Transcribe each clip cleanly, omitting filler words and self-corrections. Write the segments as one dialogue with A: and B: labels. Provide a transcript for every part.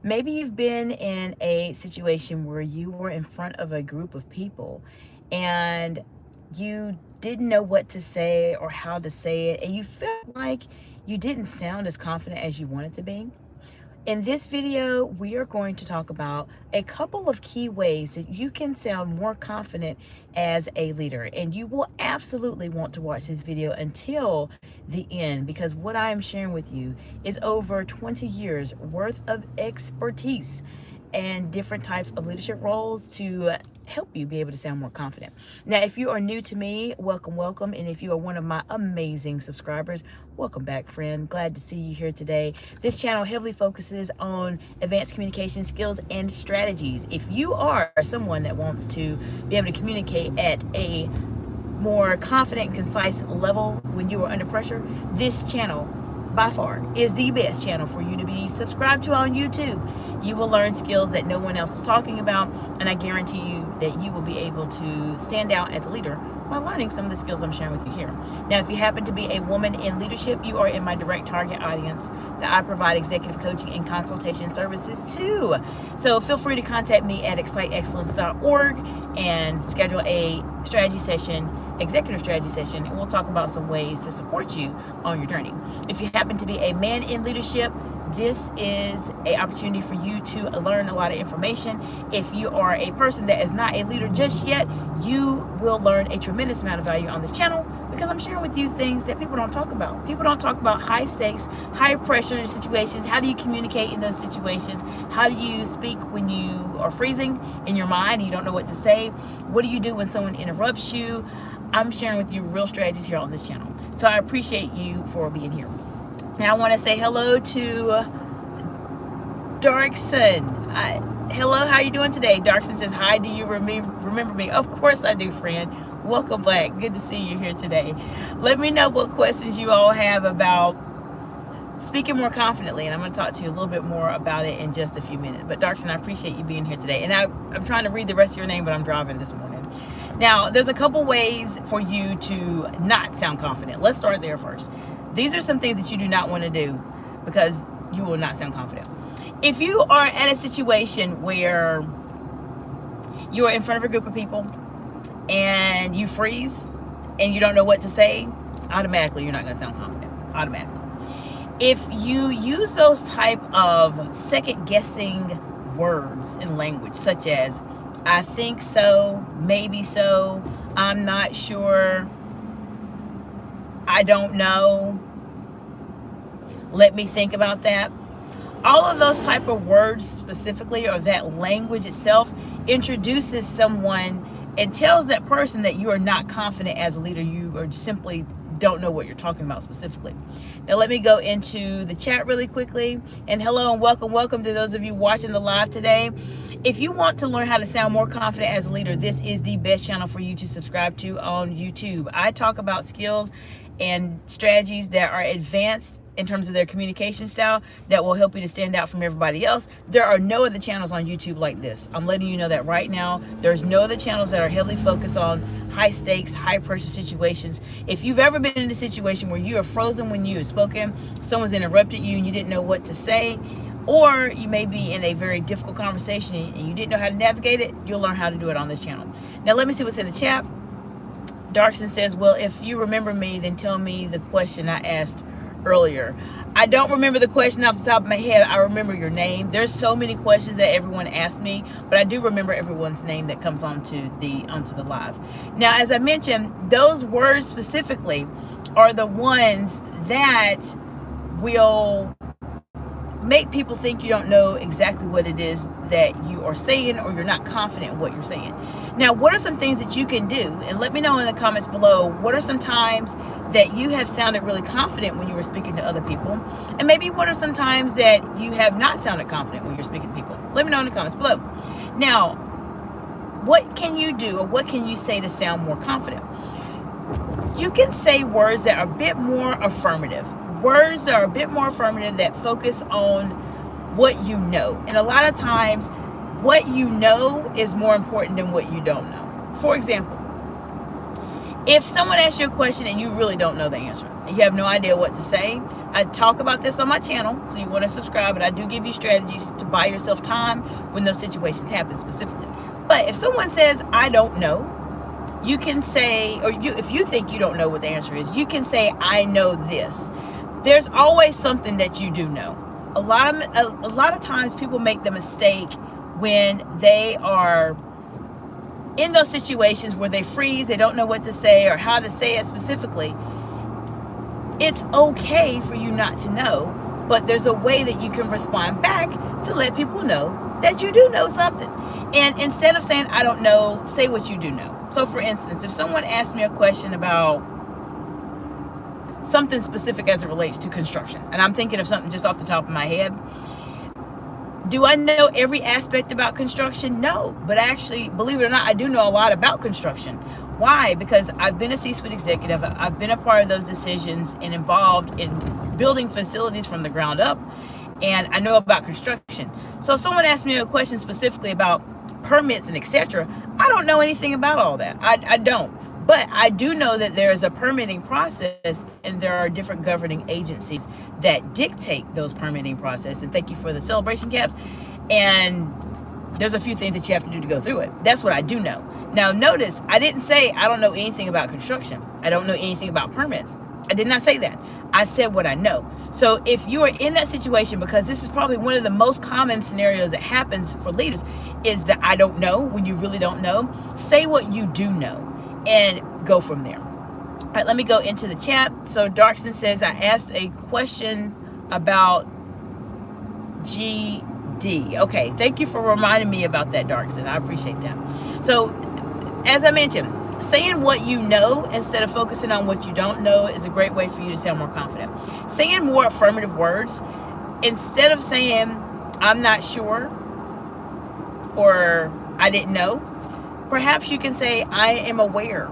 A: Maybe you've been in a situation where you were in front of a group of people and you didn't know what to say or how to say it, and you felt like you didn't sound as confident as you wanted to be. In this video, we are going to talk about a couple of key ways that you can sound more confident as a leader. And you will absolutely want to watch this video until the end, because what I am sharing with you is over 20 years worth of expertise and different types of leadership roles to help you be able to sound more confident. Now, if you are new to me, welcome. And if you are one of my amazing subscribers, welcome back, friend. Glad to see you here today. This channel heavily focuses on advanced communication skills and strategies. If you are someone that wants to be able to communicate at a more confident and concise level when you are under pressure, this channel by far is the best channel for you to be subscribed to on YouTube. You will learn skills that no one else is talking about, and I guarantee you that you will be able to stand out as a leader by learning some of the skills I'm sharing with you here. Now, if you happen to be a woman in leadership, you are in my direct target audience that I provide executive coaching and consultation services to. So feel free to contact me at exciteexcellence.org and schedule a strategy session, executive strategy session, and we'll talk about some ways to support you on your journey. If you happen to be a man in leadership, this is an opportunity for you to learn a lot of information. If you are a person that is not a leader just yet, you will learn a tremendous amount of value on this channel, because I'm sharing with you things that people don't talk about. People don't talk about high stakes, high pressure situations. How do you communicate in those situations? How do you speak when you are freezing in your mind and you don't know what to say? What do you do when someone interrupts you? I'm sharing with you real strategies here on this channel. So I appreciate you for being here. Now I want to say hello to Darkson. Hello, how are you doing today? Darkson says, hi, do you remember me? Of course I do, friend. Welcome back. Good to see you here today. Let me know what questions you all have about speaking more confidently, and I'm going to talk to you a little bit more about it in just a few minutes. But Darkson, I appreciate you being here today. And I'm trying to read the rest of your name, but I'm driving this morning. Now, there's a couple ways for you to not sound confident. Let's start there first. These are some things that you do not want to do because you will not sound confident. If you are at a situation where you are in front of a group of people and you freeze and you don't know what to say, automatically you're not going to sound confident. Automatically. If you use those type of second-guessing words in language, such as I think so, maybe so, I'm not sure, I don't know, let me think about that. All of those type of words specifically, or that language itself, introduces someone and tells that person that you are not confident as a leader. You are simply don't know what you're talking about specifically. Now let me go into the chat really quickly. And hello and welcome to those of you watching the live today. If you want to learn how to sound more confident as a leader, this is the best channel for you to subscribe to on YouTube. I talk about skills and strategies that are advanced in terms of their communication style that will help you to stand out from everybody else. There are no other channels on YouTube like this. I'm letting you know that right now. There's no other channels that are heavily focused on high stakes, high pressure situations. If you've ever been in a situation where you are frozen when you have spoken, someone's interrupted you and you didn't know what to say, or you may be in a very difficult conversation and you didn't know how to navigate it, you'll learn how to do it on this channel. Now let me see what's in the chat. Darkson says, well, if you remember me, then tell me the question I asked earlier. I don't remember the question off the top of my head. I remember your name. There's so many questions that everyone asked me, but I do remember everyone's name that comes onto the live. Now, as I mentioned, those words specifically are the ones that will make people think you don't know exactly what it is that you are saying, or you're not confident in what you're saying. Now, what are some things that you can do? And let me know in the comments below, what are some times that you have sounded really confident when you were speaking to other people? And maybe what are some times that you have not sounded confident when you're speaking to people? Let me know in the comments below. Now, what can you do, or what can you say to sound more confident? You can say words that are a bit more affirmative. Words that are a bit more affirmative that focus on what you know. And a lot of times, what you know is more important than what you don't know. For example, if someone asks you a question and you really don't know the answer, and you have no idea what to say, I talk about this on my channel, so you want to subscribe, but I do give you strategies to buy yourself time when those situations happen specifically. But if someone says, I don't know, you can say, or if you think you don't know what the answer is, you can say, I know this. There's always something that you do know. A lot of times people make the mistake when they are in those situations where they freeze, they don't know what to say or how to say it specifically. It's okay for you not to know, but there's a way that you can respond back to let people know that you do know something. And instead of saying, I don't know, say what you do know. So for instance, if someone asks me a question about something specific as it relates to construction, and I'm thinking of something just off the top of my head, do I know every aspect about construction? No, but actually, believe it or not, I do know a lot about construction. Why? Because I've been a C-suite executive. I've been a part of those decisions and involved in building facilities from the ground up, and I know about construction. So if someone asks me a question specifically about permits and etc., I don't know anything about all that. I don't. But I do know that there is a permitting process, and there are different governing agencies that dictate those permitting process. And thank you for the celebration caps. And there's a few things that you have to do to go through it. That's what I do know. Now notice, I didn't say I don't know anything about construction. I don't know anything about permits. I did not say that. I said what I know. So if you are in that situation, because this is probably one of the most common scenarios that happens for leaders, is that I don't know when you really don't know, say what you do know and go from there. All right, let me go into the chat. So Darkson says, I asked a question about GD. Okay, thank you for reminding me about that, Darkson. I appreciate that. So as I mentioned, saying what you know instead of focusing on what you don't know is a great way for you to sound more confident. Saying more affirmative words instead of saying, I'm not sure or I didn't know. Perhaps you can say, I am aware.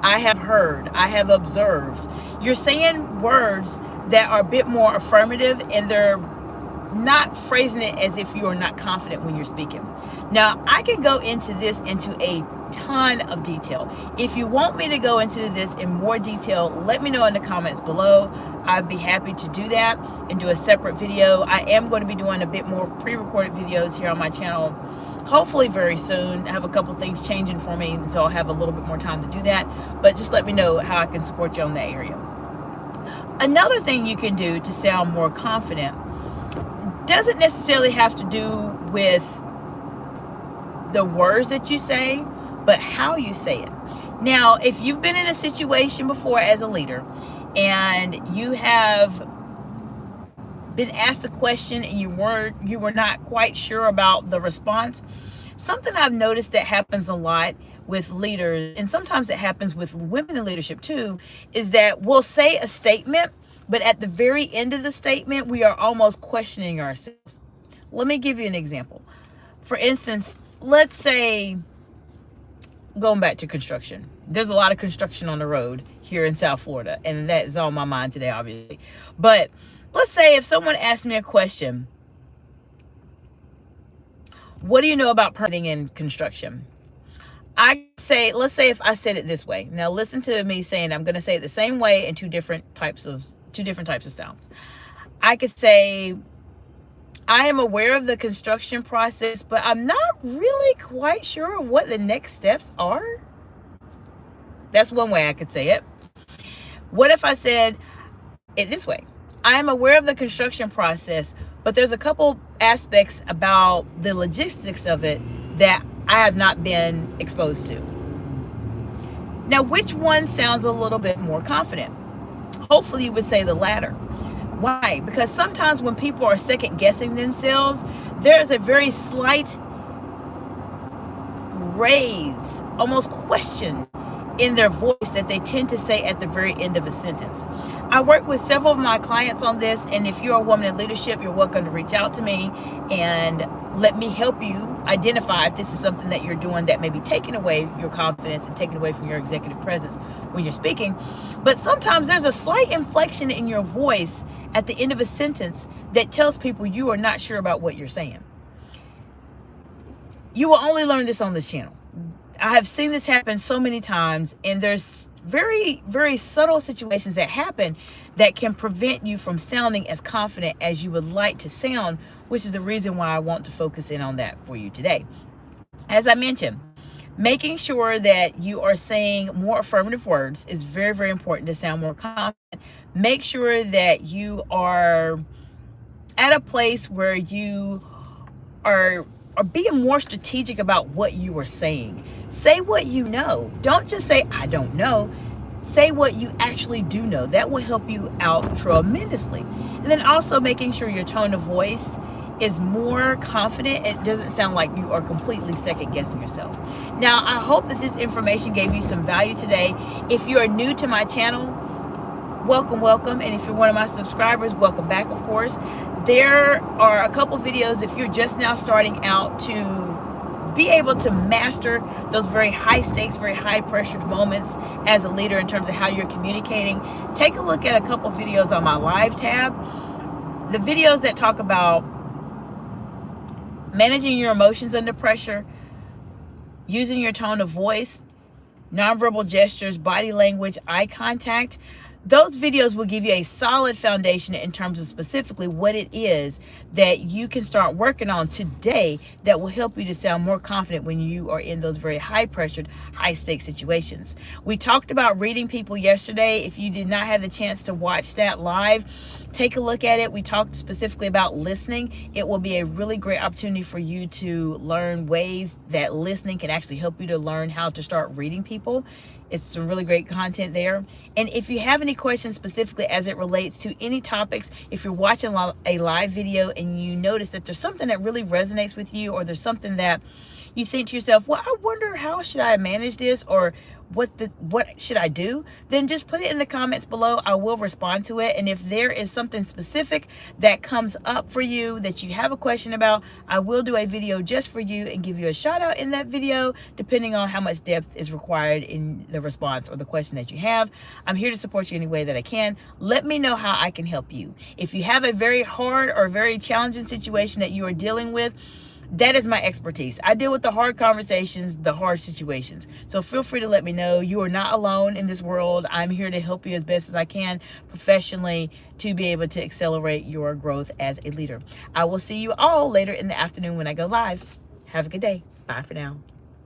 A: I have heard. I have observed. You're saying words that are a bit more affirmative, and they're not phrasing it as if you are not confident when you're speaking. Now, I can go into this into a ton of detail. If you want me to go into this in more detail, let me know in the comments below. I'd be happy to do that and do a separate video. I am going to be doing a bit more pre-recorded videos here on my channel, hopefully very soon. I have a couple things changing for me, so I'll have a little bit more time to do that. But just let me know how I can support you on that area. Another thing you can do to sound more confident doesn't necessarily have to do with the words that you say, but how you say it. Now, if you've been in a situation before as a leader and you have been asked a question and you were not quite sure about the response, something I've noticed that happens a lot with leaders, and sometimes it happens with women in leadership too, is that we'll say a statement, but at the very end of the statement, we are almost questioning ourselves. Let me give you an example. For instance, let's say, going back to construction, there's a lot of construction on the road here in South Florida, and that is on my mind today, obviously. But let's say if someone asks me a question, what do you know about permitting in construction? I say, let's say if I said it this way. Now listen to me saying, I'm going to say it the same way in two different types of styles. I could say, I am aware of the construction process, but I'm not really quite sure what the next steps are. That's one way I could say it. What if I said it this way? I am aware of the construction process, but there's a couple aspects about the logistics of it that I have not been exposed to. Now, which one sounds a little bit more confident? Hopefully you would say the latter. Why? Because sometimes when people are second guessing themselves, there's a very slight raise, almost question in their voice that they tend to say at the very end of a sentence. I work with several of my clients on this, and if you're a woman in leadership, you're welcome to reach out to me and let me help you identify if this is something that you're doing that may be taking away your confidence and taking away from your executive presence when you're speaking. But sometimes there's a slight inflection in your voice at the end of a sentence that tells people you are not sure about what you're saying. You will only learn this on this channel. I have seen this happen so many times, and there's very, very subtle situations that happen that can prevent you from sounding as confident as you would like to sound, which is the reason why I want to focus in on that for you today. As I mentioned, making sure that you are saying more affirmative words is very, very important to sound more confident. Make sure that you are at a place where you are being more strategic about what you are saying. Say what you know. Don't just say, I don't know. Say what you actually do know. That will help you out tremendously. And then also making sure your tone of voice is more confident. It doesn't sound like you are completely second guessing yourself. Now, I hope that this information gave you some value today. If you are new to my channel, welcome. And if you're one of my subscribers, welcome back, of course. There are a couple videos if you're just now starting out to be able to master those very high stakes, very high pressured moments as a leader in terms of how you're communicating. Take a look at a couple videos on my live tab. The videos that talk about managing your emotions under pressure, using your tone of voice, nonverbal gestures, body language, eye contact. Those videos will give you a solid foundation in terms of specifically what it is that you can start working on today that will help you to sound more confident when you are in those very high pressured, high stakes situations. We talked about reading people yesterday. If you did not have the chance to watch that live, take a look at it. We talked specifically about listening. It will be a really great opportunity for you to learn ways that listening can actually help you to learn how to start reading people. It's some really great content there. And if you have any questions specifically as it relates to any topics, if you're watching a live video and you notice that there's something that really resonates with you, or there's something that you think to yourself, well, I wonder how should I manage this, or what should I do, then just put it in the comments below. I will respond to it. And if there is something specific that comes up for you that you have a question about, I will do a video just for you and give you a shout out in that video, depending on how much depth is required in the response or the question that you have. I'm here to support you any way that I can. Let me know how I can help you. If you have a very hard or very challenging situation that you are dealing with, that is my expertise. I deal with the hard conversations, the hard situations. So feel free to let me know. You are not alone in this world. I'm here to help you as best as I can professionally to be able to accelerate your growth as a leader. I will see you all later in the afternoon when I go live. Have a good day. Bye for now.